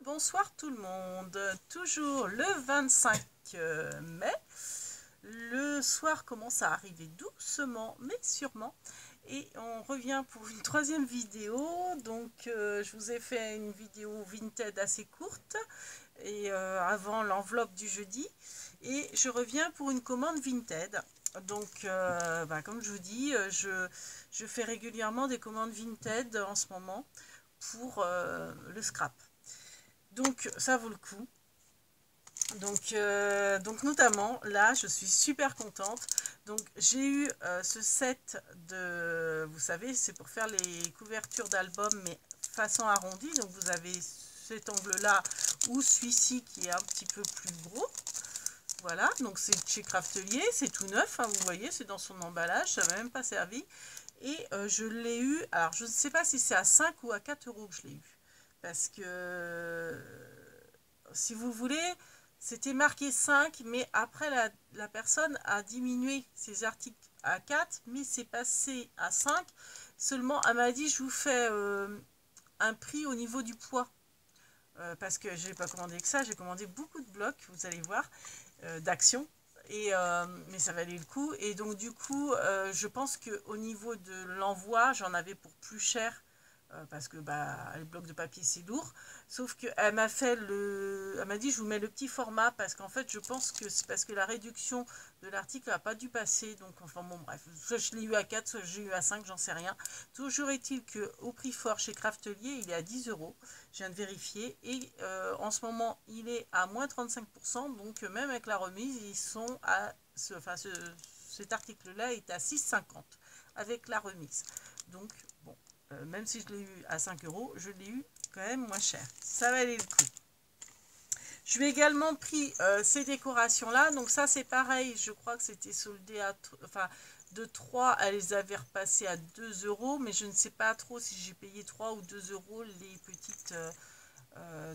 Bonsoir tout le monde, toujours le 25 mai, le soir commence à arriver doucement mais sûrement et on revient pour une troisième vidéo. Donc je vous ai fait une vidéo Vinted assez courte et avant l'enveloppe du jeudi, et je reviens pour une commande Vinted. Donc comme je vous dis, je fais régulièrement des commandes Vinted en ce moment pour le scrap. Donc ça vaut le coup. Donc notamment là je suis super contente. Donc j'ai eu ce set de, vous savez, c'est pour faire les couvertures d'albums mais façon arrondie. Donc vous avez cet angle là ou celui-ci qui est un petit peu plus gros. Voilà, donc c'est chez Craftelier, c'est tout neuf, hein, vous voyez, c'est dans son emballage, ça m'a même pas servi. Et je l'ai eu, alors je ne sais pas si c'est à 5 ou à 4 euros que je l'ai eu. Parce que, si vous voulez, c'était marqué 5, mais après la personne a diminué ses articles à 4, mais c'est passé à 5. Seulement, elle m'a dit, je vous fais un prix au niveau du poids. Parce que je n'ai pas commandé que ça, j'ai commandé beaucoup de blocs, vous allez voir, d'action. Mais ça valait le coup. Et donc du coup, je pense qu'au niveau de l'envoi, j'en avais pour plus cher. Parce que les blocs de papier c'est lourd, sauf qu'elle m'a fait elle m'a dit je vous mets le petit format, parce qu'en fait je pense que c'est parce que la réduction de l'article n'a pas dû passer. Donc enfin bon, bref, soit je l'ai eu à 4, soit j'ai eu à 5, j'en sais rien. Toujours est-il que au prix fort chez Craftelier, il est à 10 euros, je viens de vérifier, et en ce moment il est à moins 35%, donc même avec la remise ils sont à cet article là est à 6,50 avec la remise. Donc bon, même si je l'ai eu à 5 euros, je l'ai eu quand même moins cher. Ça valait le coup. Je lui ai également pris ces décorations-là. Donc ça, c'est pareil. Je crois que c'était soldé à... Enfin, de 3, elle les avait repassées à 2 euros. Mais je ne sais pas trop si j'ai payé 3 ou 2 euros les petites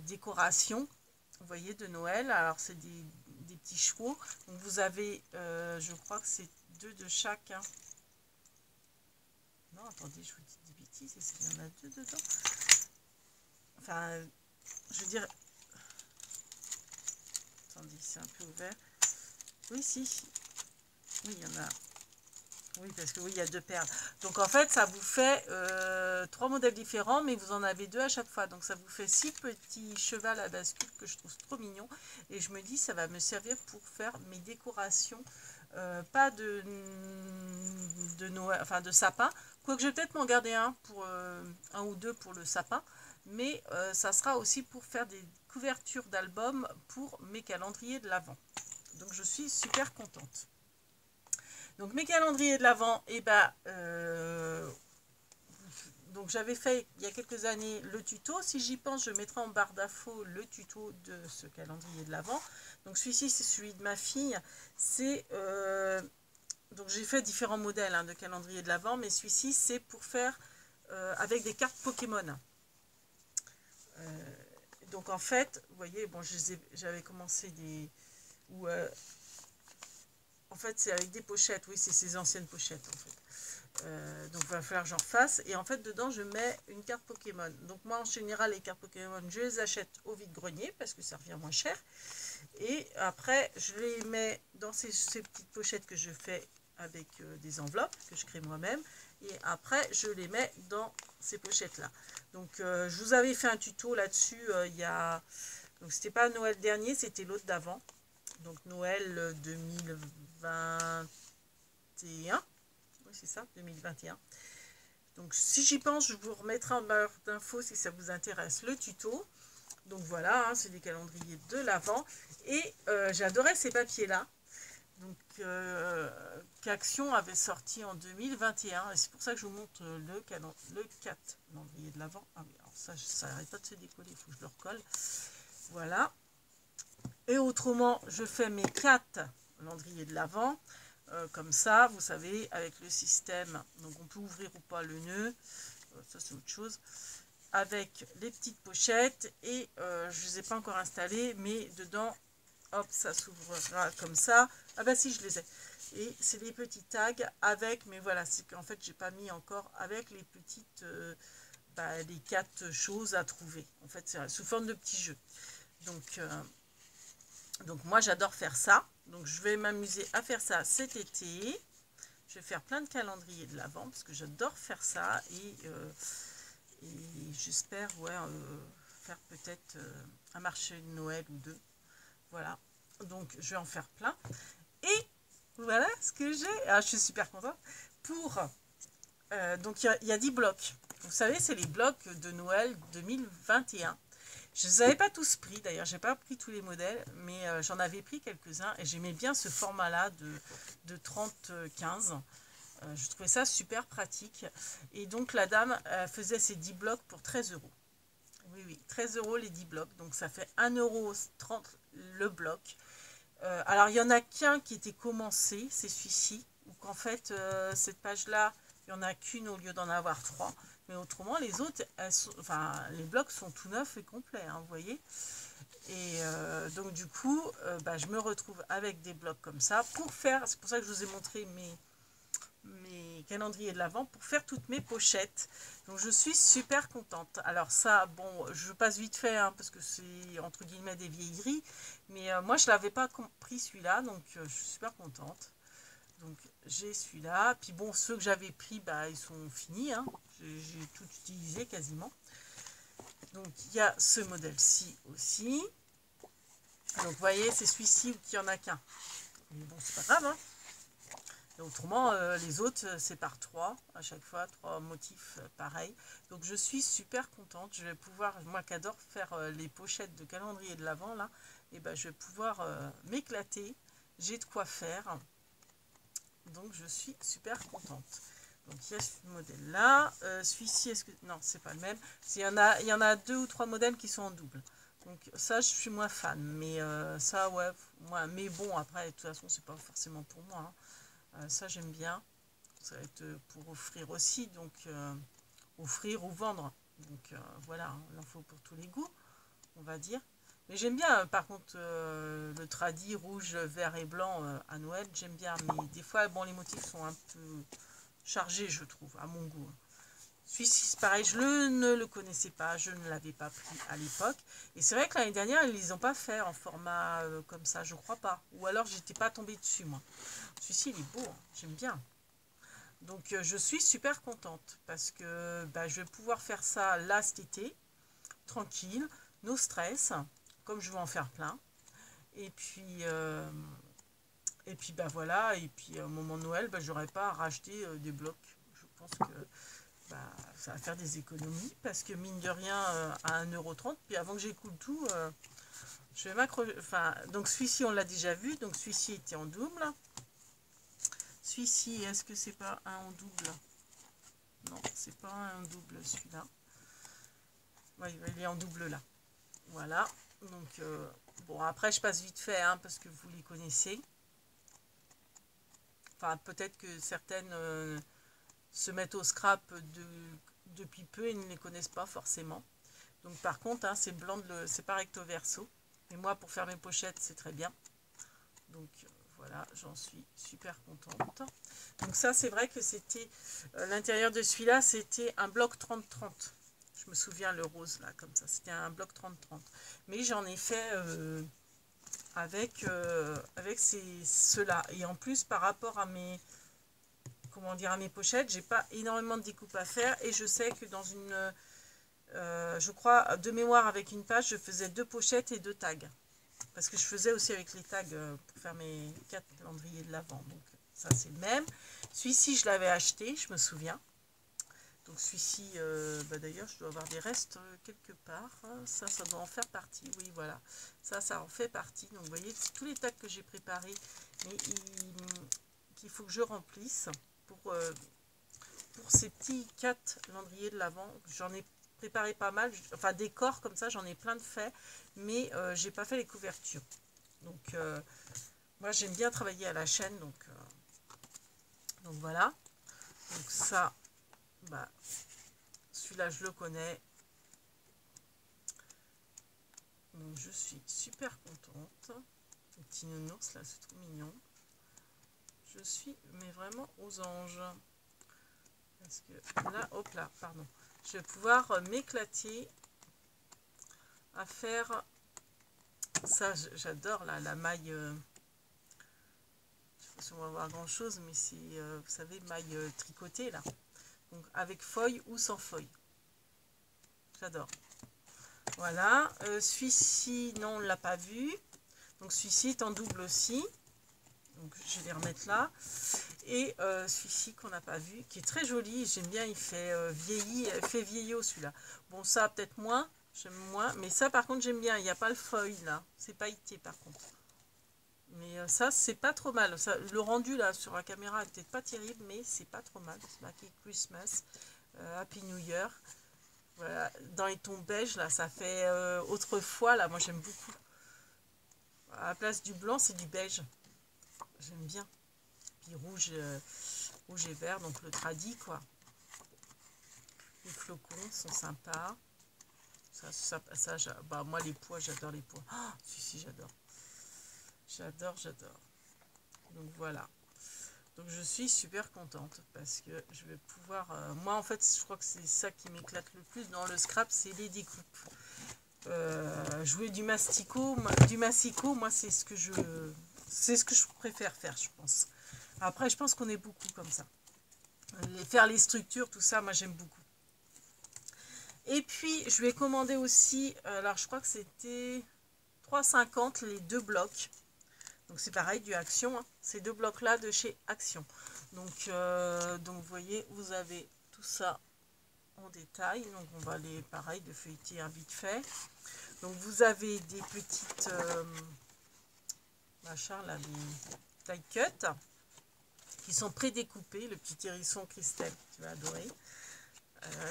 décorations. Vous voyez, de Noël. Alors, c'est des petits chevaux. Donc vous avez, je crois que c'est 2 de chaque. Hein. Non, attendez, je vous dis des bêtises, est-ce qu'il y en a 2 dedans? Enfin, je veux dire... Attendez, c'est un peu ouvert. Oui, si. Oui, il y en a. Oui, parce que oui, il y a 2 perles. Donc en fait, ça vous fait 3 modèles différents, mais vous en avez 2 à chaque fois. Donc ça vous fait 6 petits chevals à bascule que je trouve trop mignons. Et je me dis, ça va me servir pour faire mes décorations. Pas de Noël, enfin de sapin. Quoique je vais peut-être m'en garder un ou deux pour le sapin. Mais ça sera aussi pour faire des couvertures d'albums pour mes calendriers de l'Avent. Donc je suis super contente. Donc mes calendriers de l'Avent, donc j'avais fait il y a quelques années le tuto. Si j'y pense, je mettrai en barre d'infos le tuto de ce calendrier de l'Avent. Donc celui-ci, c'est celui de ma fille. C'est donc j'ai fait différents modèles de calendrier de l'Avent, mais celui-ci c'est pour faire avec des cartes Pokémon. Donc en fait, vous voyez, bon, j'avais commencé des... en fait, c'est avec des pochettes, oui, c'est ces anciennes pochettes en fait. Donc il va falloir que j'en fasse. Et en fait, dedans, je mets une carte Pokémon. Donc moi, en général, les cartes Pokémon, je les achète au vide-grenier parce que ça revient moins cher. Et après, je les mets dans ces petites pochettes que je fais avec des enveloppes que je crée moi-même. Et après, je les mets dans ces pochettes-là. Donc, je vous avais fait un tuto là-dessus il y a... Donc, c'était pas Noël dernier, c'était l'autre d'avant. Donc, Noël 2021. Oui, c'est ça, 2021. Donc, si j'y pense, je vous remettrai en barre d'infos si ça vous intéresse le tuto. Donc voilà, c'est des calendriers de l'Avent. Et j'adorais ces papiers-là. Donc qu'Action avait sorti en 2021. Et c'est pour ça que je vous montre le 4 calendrier de l'Avent. Ah oui, alors ça n'arrête pas de se décoller, il faut que je le recolle. Voilà. Et autrement, je fais mes 4 calendriers de l'Avent. Comme ça, vous savez, avec le système. Donc on peut ouvrir ou pas le nœud. Ça c'est autre chose. Avec les petites pochettes et je ne les ai pas encore installées, mais dedans, hop, ça s'ouvrira comme ça. Ah bah si, je les ai. Et c'est les petits tags avec, mais voilà, c'est qu'en fait, j'ai pas mis encore avec les petites les 4 choses à trouver. En fait, c'est sous forme de petits jeux. Donc moi, j'adore faire ça. Donc, je vais m'amuser à faire ça cet été. Je vais faire plein de calendriers de l'Avent parce que j'adore faire ça. Et j'espère faire peut-être un marché de Noël ou 2. Voilà. Donc, je vais en faire plein. Et voilà ce que j'ai. Ah, je suis super contente. Donc, il y a 10 blocs. Vous savez, c'est les blocs de Noël 2021. Je ne les avais pas tous pris, d'ailleurs, je n'ai pas pris tous les modèles, mais j'en avais pris quelques-uns et j'aimais bien ce format-là de 30-15. Je trouvais ça super pratique. Et donc, la dame faisait ces 10 blocs pour 13 €. Oui, oui, 13 € les 10 blocs. Donc, ça fait 1,30 € le bloc. Alors, il y en a qu'un qui était commencé, c'est celui-ci. Ou qu'en fait, cette page-là, il n'y en a qu'une au lieu d'en avoir 3. Mais autrement, les autres, les blocs sont tout neufs et complets, hein, vous voyez. Et donc, du coup, je me retrouve avec des blocs comme ça pour faire, c'est pour ça que je vous ai montré mes calendriers de l'Avent, pour faire toutes mes pochettes. Donc, je suis super contente. Alors ça, bon, je passe vite fait, hein, parce que c'est, entre guillemets, des vieilleries. Mais moi, je ne l'avais pas compris celui-là, donc je suis super contente. Donc j'ai celui-là, puis bon, ceux que j'avais pris, ils sont finis, hein. J'ai tout utilisé quasiment. Donc il y a ce modèle-ci aussi. Donc vous voyez, c'est celui-ci qui en a qu'un. Mais bon, c'est pas grave, hein. Et autrement, les autres, c'est par 3 à chaque fois, 3 motifs pareils. Donc je suis super contente. Je vais pouvoir, moi qui adore faire les pochettes de calendrier de l'Avent, là, et je vais pouvoir m'éclater. J'ai de quoi faire. Donc je suis super contente. Donc il y a ce modèle là. Celui-ci, est-ce que. Non, c'est pas le même. Il y en a 2 ou 3 modèles qui sont en double. Donc ça, je suis moins fan. Mais ça, ouais, moi. Mais bon, après, de toute façon, c'est pas forcément pour moi, hein. Ça, j'aime bien. Ça va être pour offrir aussi. Donc offrir ou vendre. Donc voilà, hein, il en faut pour tous les goûts, on va dire. Mais j'aime bien, par contre, le tradi rouge, vert et blanc à Noël, j'aime bien. Mais des fois, bon, les motifs sont un peu chargés, je trouve, à mon goût. Celui-ci, c'est pareil, je ne le connaissais pas, je ne l'avais pas pris à l'époque. Et c'est vrai que l'année dernière, ils ne les ont pas fait en format comme ça, je crois pas. Ou alors, j'étais pas tombée dessus, moi. Celui-ci, il est beau, hein, j'aime bien. Donc, je suis super contente parce que je vais pouvoir faire ça là cet été, tranquille, no stress, comme je vais en faire plein. Et puis voilà, et puis au moment de Noël, j'aurai pas à racheter des blocs. Je pense que ça va faire des économies, parce que mine de rien, à 1,30 €, puis avant que j'écoute tout, je vais m'accrocher. Enfin, donc celui-ci, on l'a déjà vu, donc celui-ci était en double. Celui-ci, est-ce que c'est pas un en double? Non, c'est pas un en double celui-là. Oui, il est en double là. Voilà. Donc, bon, après, je passe vite fait, hein, parce que vous les connaissez. Enfin, peut-être que certaines se mettent au scrap depuis peu et ne les connaissent pas forcément. Donc, par contre, hein, c'est blanc, c'est pas recto verso. Et moi, pour faire mes pochettes, c'est très bien. Donc, voilà, j'en suis super contente. Donc, ça, c'est vrai que c'était l'intérieur de celui-là, c'était un bloc 30-30. Je me souviens, le rose, là, comme ça. C'était un bloc 30-30. Mais j'en ai fait avec ceux-là. Et en plus, par rapport à mes, à mes pochettes, j'ai pas énormément de découpe à faire. Et je sais que dans une, je crois, de mémoire, avec une page, je faisais 2 pochettes et 2 tags. Parce que je faisais aussi avec les tags pour faire mes 4 calendriers de l'Avent. Donc, ça, c'est le même. Celui-ci, je l'avais acheté, je me souviens. Donc celui-ci, d'ailleurs, je dois avoir des restes quelque part. Ça doit en faire partie. Oui, voilà. Ça en fait partie. Donc vous voyez, c'est tous les tags que j'ai préparés, mais qu'il faut que je remplisse pour ces petits 4 calendriers de l'Avent. J'en ai préparé pas mal. Enfin, des corps comme ça, j'en ai plein de faits, mais j'ai pas fait les couvertures. Donc, moi, j'aime bien travailler à la chaîne. Donc voilà. Donc ça... celui-là, je le connais. Donc, je suis super contente. Le petit nounours, là, c'est trop mignon. Je suis, mais vraiment aux anges. Parce que là, hop là, pardon. je vais pouvoir m'éclater à faire ça. J'adore la maille, je sais pas si on va voir grand chose, mais c'est, vous savez, maille tricotée là, donc avec feuille ou sans feuille, j'adore. Voilà, celui-ci, non, on ne l'a pas vu, donc celui-ci est en double aussi, donc je vais les remettre là. Et celui-ci qu'on n'a pas vu, qui est très joli, j'aime bien, il fait vieillot celui-là. Bon, ça peut-être moins, j'aime moins, mais ça par contre j'aime bien, il n'y a pas le feuille là, c'est pailleté par contre. Mais ça c'est pas trop mal, ça, le rendu là sur la caméra est peut-être pas terrible, mais c'est pas trop mal. C'est marqué Christmas, Happy New Year. Voilà, dans les tons beige là, ça fait autrefois là, moi j'aime beaucoup. À la place du blanc, c'est du beige, j'aime bien. Puis rouge, rouge et vert, donc le tradi quoi. Les flocons sont sympas. Bah, moi les pois, j'adore les pois. Ah, si, j'adore. J'adore. Donc voilà. Donc je suis super contente parce que je vais pouvoir... moi en fait, je crois que c'est ça qui m'éclate le plus dans le scrap, c'est les découpes. Jouer du massicot, moi c'est ce que je préfère faire, je pense. Après, je pense qu'on est beaucoup comme ça. Faire les structures, tout ça, moi j'aime beaucoup. Et puis, je vais commander aussi, alors je crois que c'était 3,50 les 2 blocs. Donc c'est pareil, du Action, hein. Ces 2 blocs-là de chez Action. Donc vous voyez, vous avez tout ça en détail. Donc on va aller, pareil, de feuilleter un vite fait. Donc vous avez des petites machins là, des die cut qui sont prédécoupés. Le petit hérisson Christelle, tu vas adorer.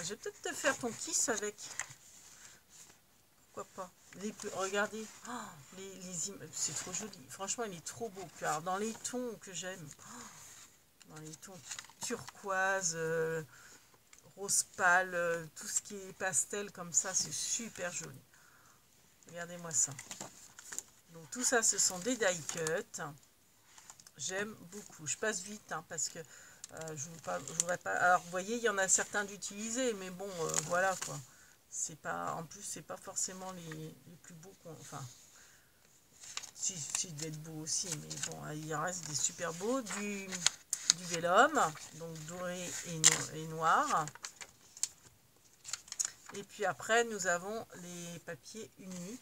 Je vais peut-être te faire ton kiss avec. Pourquoi pas. Regardez, oh, c'est trop joli. Franchement, il est trop beau. Alors, dans les tons que j'aime, dans les tons turquoise, rose pâle, tout ce qui est pastel comme ça, c'est super joli. Regardez-moi ça. Donc tout ça, ce sont des die cut. J'aime beaucoup. Je passe vite hein, parce que je voudrais pas. Alors vous voyez, il y en a certains d'utilisés, mais bon, voilà quoi. C'est pas, en plus, c'est pas forcément les plus beaux. Enfin, si, il doit être beau aussi, mais bon, il reste des super beaux. Du vélum, donc doré et noir. Et puis après, nous avons les papiers unis.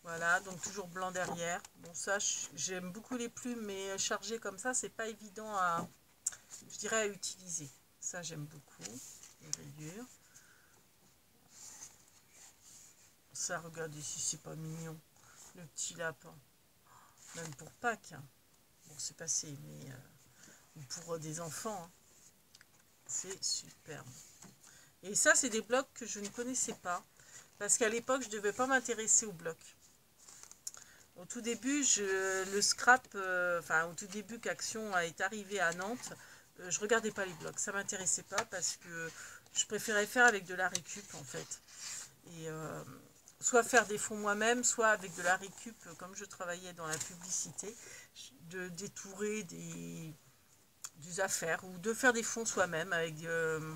Voilà, donc toujours blanc derrière. Bon, ça, j'aime beaucoup les plumes, mais chargées comme ça, c'est pas évident à, je dirais, à utiliser. Ça, j'aime beaucoup. Les rayures. Ça, regardez si c'est pas mignon. Le petit lapin. Même pour Pâques. Hein. Bon, c'est passé, mais pour des enfants, hein. C'est superbe. Et ça, c'est des blocs que je ne connaissais pas. Parce qu'à l'époque, je ne devais pas m'intéresser aux blocs. Au tout début, le scrap, au tout début qu'Action est arrivé à Nantes, je regardais pas les blocs. Ça m'intéressait pas parce que je préférais faire avec de la récup en fait. Et soit faire des fonds moi-même, soit avec de la récup, comme je travaillais dans la publicité, de détourer des affaires ou de faire des fonds soi-même avec de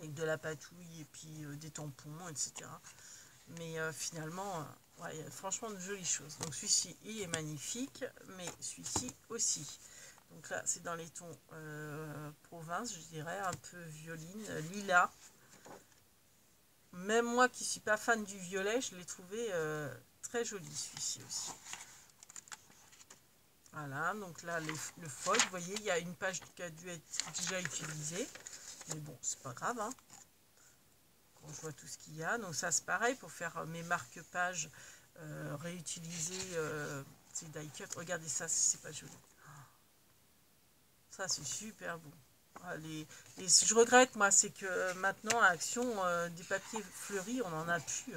la patouille et puis des tampons, etc. Mais finalement, ouais, franchement de jolies choses. Donc celui-ci, il est magnifique, mais celui-ci aussi. Donc là, c'est dans les tons province, je dirais, un peu violine, lilas. Même moi qui ne suis pas fan du violet, je l'ai trouvé très joli celui-ci aussi. Voilà, donc là, le feuille, vous voyez, il y a une page qui a dû être déjà utilisée. Mais bon, c'est pas grave, hein. Quand je vois tout ce qu'il y a. Donc ça, c'est pareil pour faire mes marque-pages, réutiliser ces die cut. Regardez ça, c'est pas joli. Ça, c'est super beau. Et je regrette, moi, c'est que maintenant, à Action, des papiers fleuris, on en a plus.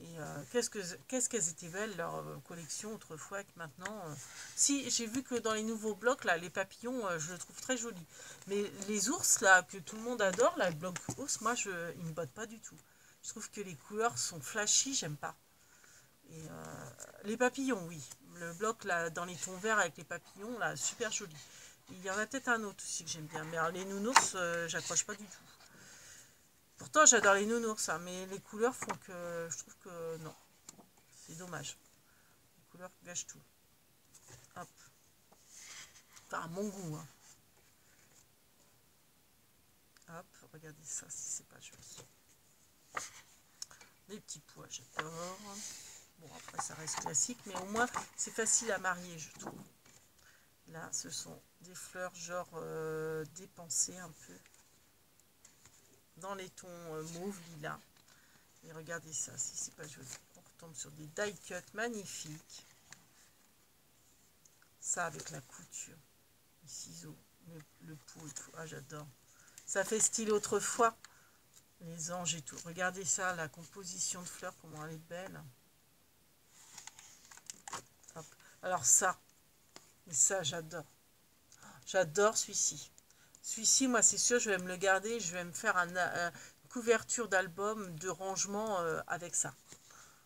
Et qu'est-ce qu'elles étaient belles, leur collection, autrefois, que maintenant... Si, j'ai vu que dans les nouveaux blocs, là, les papillons, je le trouve très joli. Mais les ours, là, que tout le monde adore, là, le bloc ours, moi, ils ne me bottent pas du tout. Je trouve que les couleurs sont flashy, j'aime pas. Et les papillons, oui. Le bloc, là, dans les tons verts avec les papillons, là, super joli. Il y en a peut-être un autre aussi que j'aime bien. Mais alors, les nounours, j'accroche pas du tout. Pourtant, j'adore les nounours, hein, mais les couleurs font que je trouve que non. C'est dommage. Les couleurs gâchent tout. Hop. Enfin, à mon goût. Hein. Hop, regardez ça, si c'est pas joli. Les petits pois, j'adore. Bon, après, ça reste classique, mais au moins, c'est facile à marier, je trouve. Là, ce sont des fleurs genre dépensées un peu. Dans les tons mauve, lilas. Et regardez ça, si c'est pas joli. On retombe sur des die cut magnifiques. Ça avec la couture, les ciseaux, le pot et tout. Ah, j'adore. Ça fait style autrefois. Les anges et tout. Regardez ça, la composition de fleurs, comment elle est belle. Hop. Alors ça, mais ça, j'adore. J'adore celui-ci. Celui-ci, moi, c'est sûr, je vais me le garder. Je vais me faire une couverture d'album de rangement avec ça.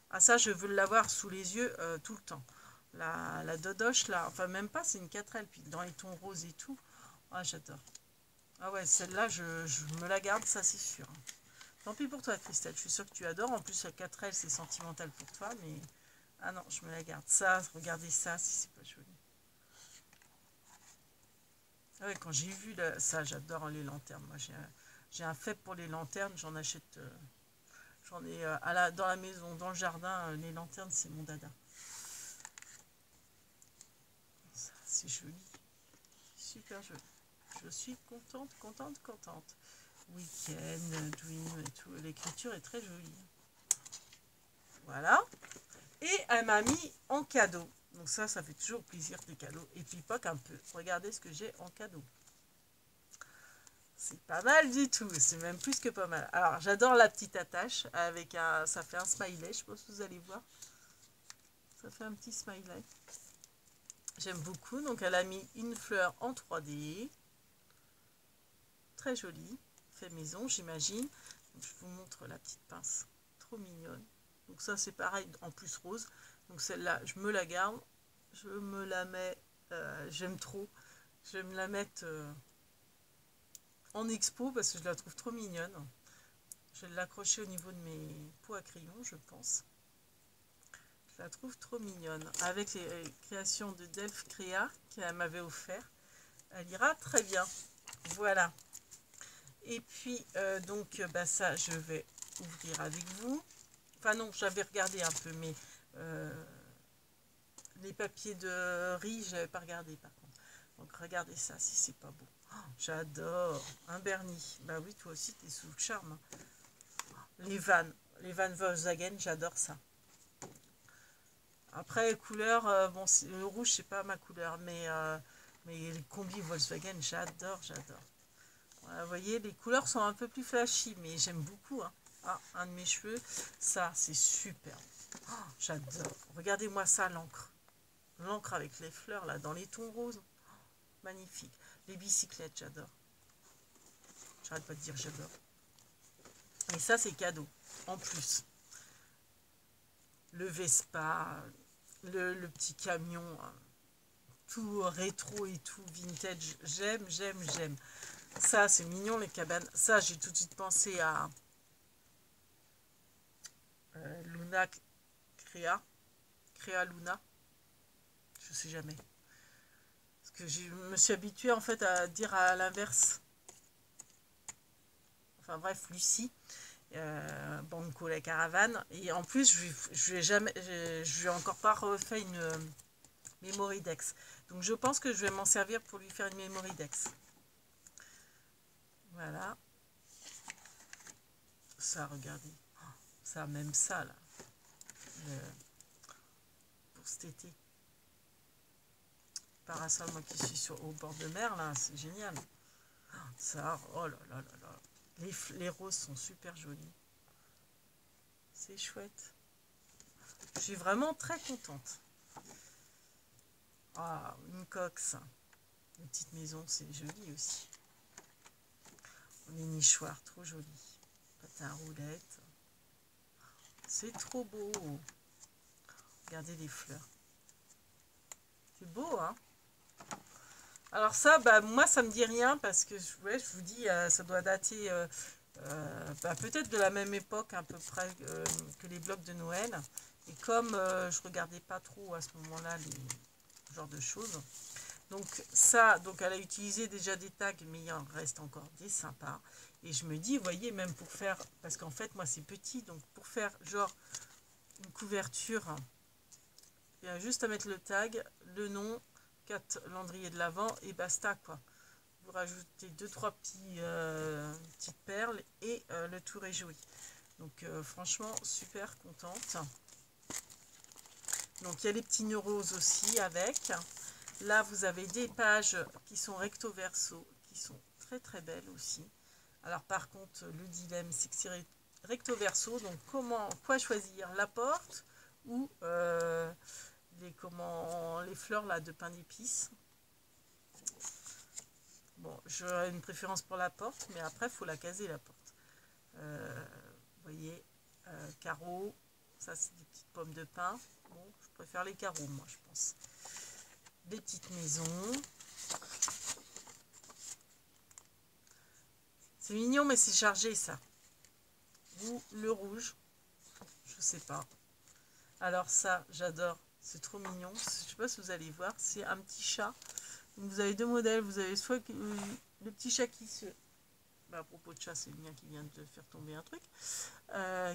Ah, ça, je veux l'avoir sous les yeux tout le temps. La Dodoche, là, enfin, même pas, c'est une 4L. Puis dans les tons roses et tout. Ah, j'adore. Ah ouais, celle-là, je me la garde, ça, c'est sûr. Tant pis pour toi, Christelle. Je suis sûre que tu adores. En plus, la 4L, c'est sentimental pour toi. Mais ah non, je me la garde. Ça, regardez ça, si c'est pas joli. Ah ouais, quand j'ai vu ça, j'adore les lanternes. Moi, j'ai un faible pour les lanternes. J'en achète. J'en ai dans la maison, dans le jardin. Les lanternes, c'est mon dada. C'est joli. Super joli. Je suis contente, contente, contente. Week-end, dream et tout. L'écriture est très jolie. Voilà. Et elle m'a mis en cadeau. Donc ça fait toujours plaisir des cadeaux. Et puis pas qu'un peu. Regardez ce que j'ai en cadeau. C'est pas mal du tout. C'est même plus que pas mal. Alors, j'adore la petite attache. Avec ça fait un smiley. Je pense que vous allez voir. Ça fait un petit smiley. J'aime beaucoup. Donc, elle a mis une fleur en 3D. Très jolie. Fait maison, j'imagine. Je vous montre la petite pince. Trop mignonne. Donc ça, c'est pareil, en plus rose. Donc celle-là, je me la garde. Je me la mets... j'aime trop. Je vais me la mettre en expo parce que je la trouve trop mignonne. Je vais l'accrocher au niveau de mes pots à crayon, je pense. Je la trouve trop mignonne. Avec les créations de Delphes Créa qu'elle m'avait offert. Elle ira très bien. Voilà. Et puis, donc, ça, je vais ouvrir avec vous. Enfin non, j'avais regardé un peu, mais les papiers de riz, je n'avais pas regardé par contre. Donc regardez ça, si c'est pas beau. Oh, j'adore. Un Bernie. Bah oui, toi aussi, tu es sous le charme. Les vannes Volkswagen, j'adore ça. Après, couleur, bon, le rouge, c'est pas ma couleur, mais les combis Volkswagen, j'adore, j'adore. Voilà, vous voyez, les couleurs sont un peu plus flashy, mais j'aime beaucoup. Hein. Ah, un de mes cheveux, ça, c'est super. Oh, j'adore. Regardez-moi ça, l'encre. L'encre avec les fleurs, là, dans les tons roses. Oh, magnifique. Les bicyclettes, j'adore. J'arrête pas de dire j'adore. Et ça, c'est cadeau, en plus. Le Vespa, le petit camion, tout rétro et tout, vintage. J'aime, j'aime, j'aime. Ça, c'est mignon, les cabanes. Ça, j'ai tout de suite pensé à Luna Créa. Créa Luna. Je sais jamais. Parce que je me suis habituée, en fait, à dire à l'inverse. Enfin, bref, Lucie. Banco la caravane. Et en plus, je lui ai encore pas refait une memory dex. Donc, je pense que je vais m'en servir pour lui faire une memory dex. Voilà. Ça, regardez. Ça, même ça, là. Pour cet été. Parasol, moi qui suis au bord de mer, là, c'est génial. Ça, oh là là là là. Les roses sont super jolies. C'est chouette. Je suis vraiment très contente. Ah, une cox. Une petite maison, c'est joli aussi. Les nichoirs, trop jolis. Patin à roulettes. C'est trop beau. Regardez les fleurs. C'est beau, hein? Alors ça, bah, moi, ça me dit rien parce que, ouais, je vous dis, ça doit dater peut-être de la même époque à peu près que les blogs de Noël. Et comme je regardais pas trop à ce moment-là les genres de choses, donc ça, donc elle a utilisé déjà des tags, mais il en reste encore des sympas. Et je me dis, vous voyez, même pour faire, parce qu'en fait moi c'est petit, donc pour faire genre une couverture, il y a juste à mettre le tag, le nom, 4 Landrier de l'Avent et basta quoi. Vous rajoutez 2-3 petites perles et le tour est joué. Donc franchement super contente. Donc il y a les petits neuros aussi avec. Là vous avez des pages qui sont recto verso, qui sont très très belles aussi. Alors par contre le dilemme c'est que c'est recto verso, donc quoi choisir, la porte ou les fleurs là de pain d'épices. Bon, j'aurais une préférence pour la porte, mais après, il faut la caser, la porte. Vous voyez, carreaux, ça c'est des petites pommes de pin. Bon, je préfère les carreaux, moi, je pense. Des petites maisons. C'est mignon, mais c'est chargé, ça. Ou le rouge, je sais pas. Alors ça, j'adore. C'est trop mignon. Je sais pas si vous allez voir, c'est un petit chat. Donc, vous avez deux modèles. Vous avez soit le petit chat qui se... à propos de chat, c'est le mien qui vient de faire tomber un truc,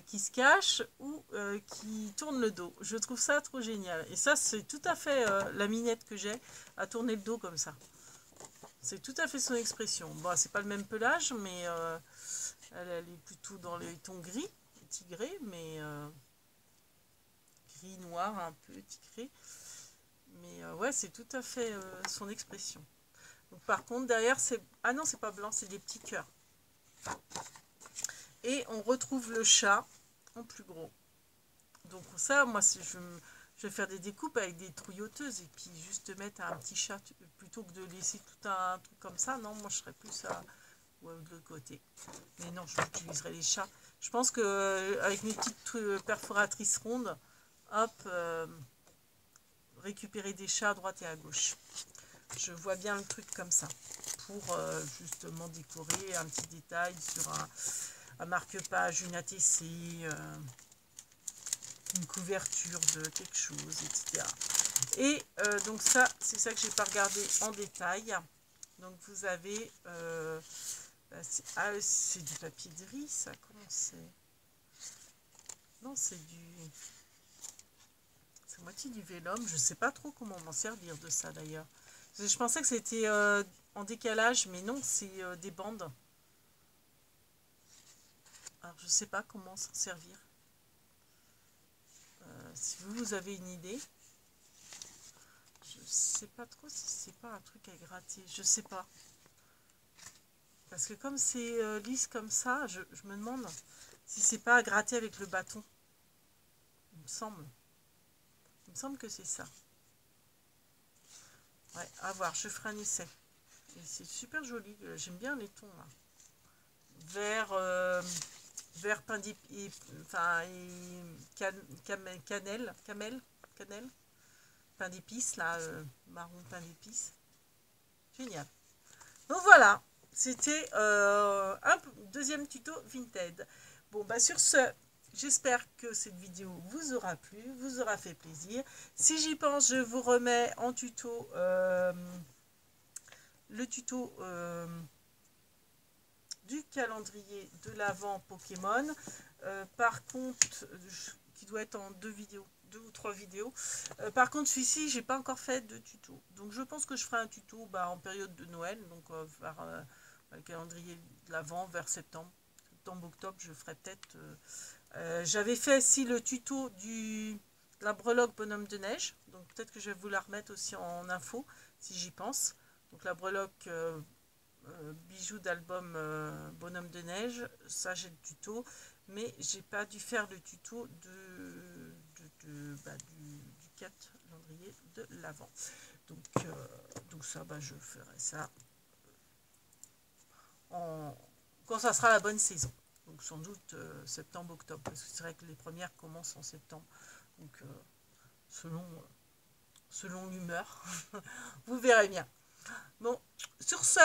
qui se cache ou qui tourne le dos. Je trouve ça trop génial. Et ça, c'est tout à fait la minette que j'ai à tourner le dos comme ça. C'est tout à fait son expression. Bon, c'est pas le même pelage, mais elle est plutôt dans les tons gris, tigré, mais gris noir, un peu tigré. Mais ouais, c'est tout à fait son expression. Donc, par contre, derrière, c'est... Ah non, c'est pas blanc, c'est des petits cœurs. Et on retrouve le chat en plus gros. Donc ça, moi, je vais faire des découpes avec des trouilloteuses et puis juste mettre un petit chat plutôt que de laisser tout un truc comme ça. Non, moi, je serais plus à de l'autre côté. Mais non, j'utiliserai les chats. Je pense que avec mes petites perforatrices rondes, hop, récupérer des chats à droite et à gauche. Je vois bien le truc comme ça pour justement décorer un petit détail sur un marque-page, une ATC, une couverture de quelque chose, etc. Et donc ça, c'est ça que j'ai pas regardé en détail. Donc vous avez... c'est du papier de riz, ça, comment c'est? Non, c'est du... C'est moitié du vélum, je sais pas trop comment m'en servir de ça d'ailleurs. Je pensais que c'était en décalage, mais non, c'est des bandes. Alors je sais pas comment s'en servir. Si vous avez une idée, je sais pas trop si c'est pas un truc à gratter, je sais pas. Parce que comme c'est lisse comme ça, je me demande si c'est pas à gratter avec le bâton. Il me semble. Il me semble que c'est ça. Ouais, à voir, je ferai un essai. Et c'est super joli, j'aime bien les tons là. Vert pain d'épices, enfin, cannelle, pain d'épices là, marron pain d'épices. Génial. Donc voilà, c'était un deuxième tuto Vinted. Bon, bah sur ce, j'espère que cette vidéo vous aura plu, vous aura fait plaisir. Si j'y pense, je vous remets en tuto le tuto du calendrier de l'Avent Pokémon. Par contre, qui doit être en 2 ou 3 vidéos. Par contre, celui-ci, j'ai pas encore fait de tuto. Donc, je pense que je ferai un tuto en période de Noël, donc vers le calendrier de l'Avent, vers septembre. Septembre-octobre, je ferai peut-être... j'avais fait aussi le tuto de la breloque bonhomme de neige. Donc, peut-être que je vais vous la remettre aussi en info, si j'y pense. Donc, la breloque... bijoux d'album bonhomme de neige, ça j'ai le tuto, mais j'ai pas dû faire le tuto du 4 calendrier de l'Avent. Donc ça, je ferai ça quand ça sera la bonne saison. Donc sans doute septembre-octobre, parce que c'est vrai que les premières commencent en septembre. Donc selon l'humeur, vous verrez bien. Bon, sur ce,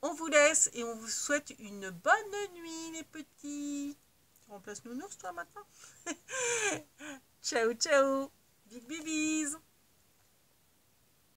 On vous laisse et on vous souhaite une bonne nuit, les petits. Tu remplaces Nounours, toi, maintenant? Ciao, ciao. Big Bibi.